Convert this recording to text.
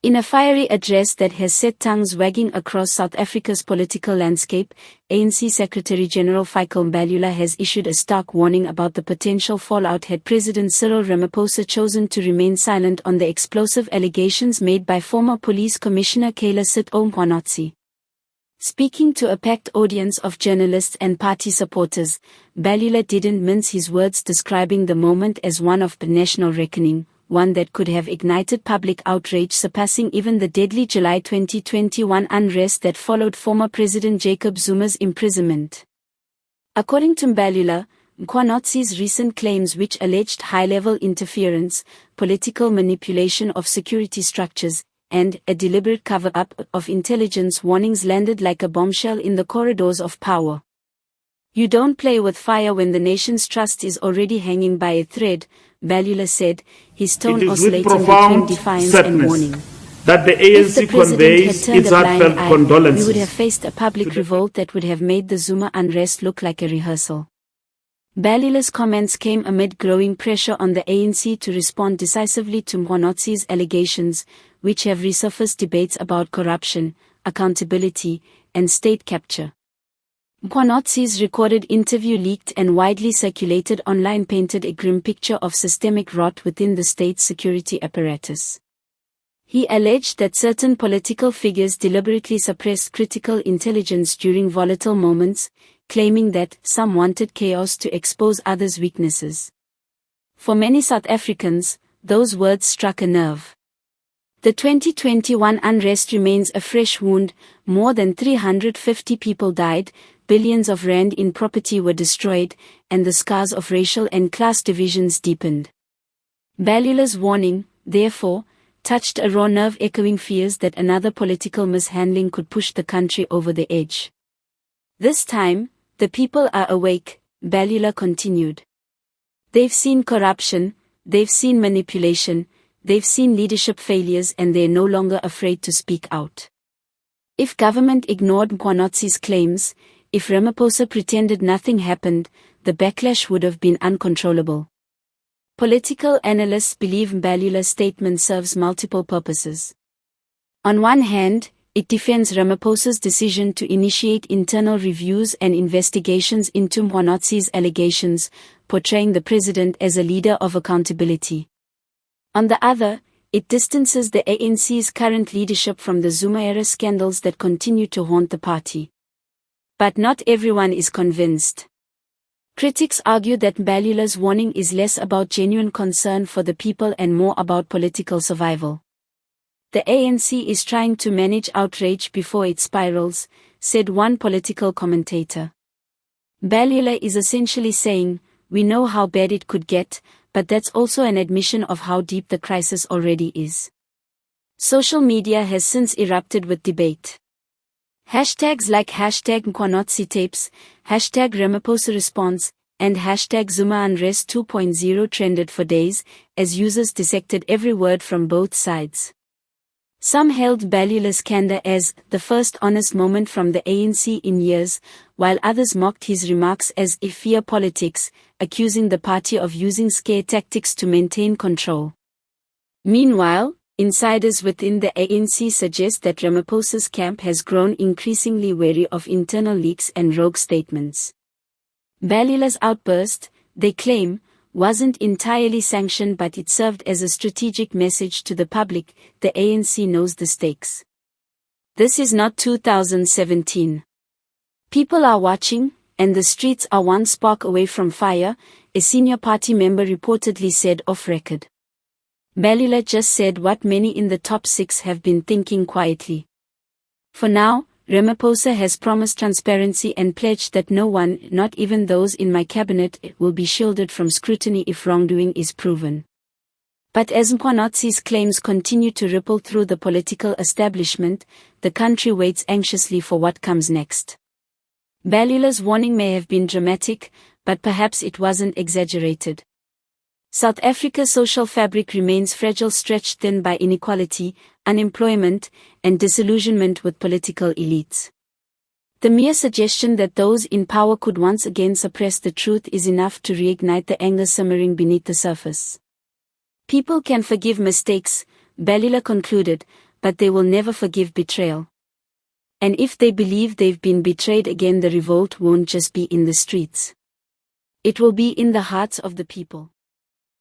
In a fiery address that has set tongues wagging across South Africa's political landscape, ANC Secretary-General Fikile Mbalula has issued a stark warning about the potential fallout had President Cyril Ramaphosa chosen to remain silent on the explosive allegations made by former Police Commissioner Khehla Sitole Mkhwanazi. Speaking to a packed audience of journalists and party supporters, Mbalula didn't mince his words, describing the moment as one of the national reckoning, one that could have ignited public outrage, surpassing even the deadly July 2021 unrest that followed former President Jacob Zuma's imprisonment. According to Mbalula, Mkhwanazi's recent claims, which alleged high-level interference, political manipulation of security structures, and a deliberate cover-up of intelligence warnings, landed like a bombshell in the corridors of power. "You don't play with fire when the nation's trust is already hanging by a thread," Mbalula said, his tone oscillating between defiance and warning. That the ANC conveys its heartfelt condolences. We would have faced a public revolt that would have made the Zuma Unrest look like a rehearsal. Mbalula's comments came amid growing pressure on the ANC to respond decisively to Mkhwanazi's allegations, which have resurfaced debates about corruption, accountability, and state capture. Mkhwanazi's recorded interview, leaked and widely circulated online, painted a grim picture of systemic rot within the state's security apparatus. He alleged that certain political figures deliberately suppressed critical intelligence during volatile moments, claiming that some wanted chaos to expose others' weaknesses. For many South Africans, those words struck a nerve. The 2021 unrest remains a fresh wound. More than 350 people died, billions of rand in property were destroyed, and the scars of racial and class divisions deepened. Mbalula's warning, therefore, touched a raw nerve, echoing fears that another political mishandling could push the country over the edge. "This time, the people are awake," Mbalula continued. "They've seen corruption, they've seen manipulation, they've seen leadership failures, and they're no longer afraid to speak out. If government ignored Mkhwanazi's claims, if Ramaphosa pretended nothing happened, the backlash would have been uncontrollable." Political analysts believe Mbalula's statement serves multiple purposes. On one hand, it defends Ramaphosa's decision to initiate internal reviews and investigations into Mkhwanazi's allegations, portraying the president as a leader of accountability. On the other, it distances the ANC's current leadership from the Zuma-era scandals that continue to haunt the party. But not everyone is convinced. Critics argue that Mbalula's warning is less about genuine concern for the people and more about political survival. "The ANC is trying to manage outrage before it spirals," said one political commentator. Mbalula is essentially saying, "We know how bad it could get, but that's also an admission of how deep the crisis already is." Social media has since erupted with debate. Hashtags like #Mkhwanazitapes, #Ramaphosa response, and #Zuma Unrest 2.0 trended for days, as users dissected every word from both sides. Some hailed Mbalula's candor as the first honest moment from the ANC in years, while others mocked his remarks as if fear politics, accusing the party of using scare tactics to maintain control. Meanwhile, insiders within the ANC suggest that Ramaphosa's camp has grown increasingly wary of internal leaks and rogue statements. Mbalula's outburst, they claim, wasn't entirely sanctioned, but it served as a strategic message to the public: the ANC knows the stakes. This is not 2017. People are watching, and the streets are one spark away from fire, a senior party member reportedly said off record. Mbalula just said what many in the top six have been thinking quietly. For now, Ramaphosa has promised transparency and pledged that no one, not even those in my cabinet, will be shielded from scrutiny if wrongdoing is proven. But as Mkhwanazi's claims continue to ripple through the political establishment, the country waits anxiously for what comes next. Mbalula's warning may have been dramatic, but perhaps it wasn't exaggerated. South Africa's social fabric remains fragile, stretched thin by inequality, unemployment, and disillusionment with political elites. The mere suggestion that those in power could once again suppress the truth is enough to reignite the anger simmering beneath the surface. People can forgive mistakes, Mbalula concluded, but they will never forgive betrayal. And if they believe they've been betrayed again, the revolt won't just be in the streets. It will be in the hearts of the people.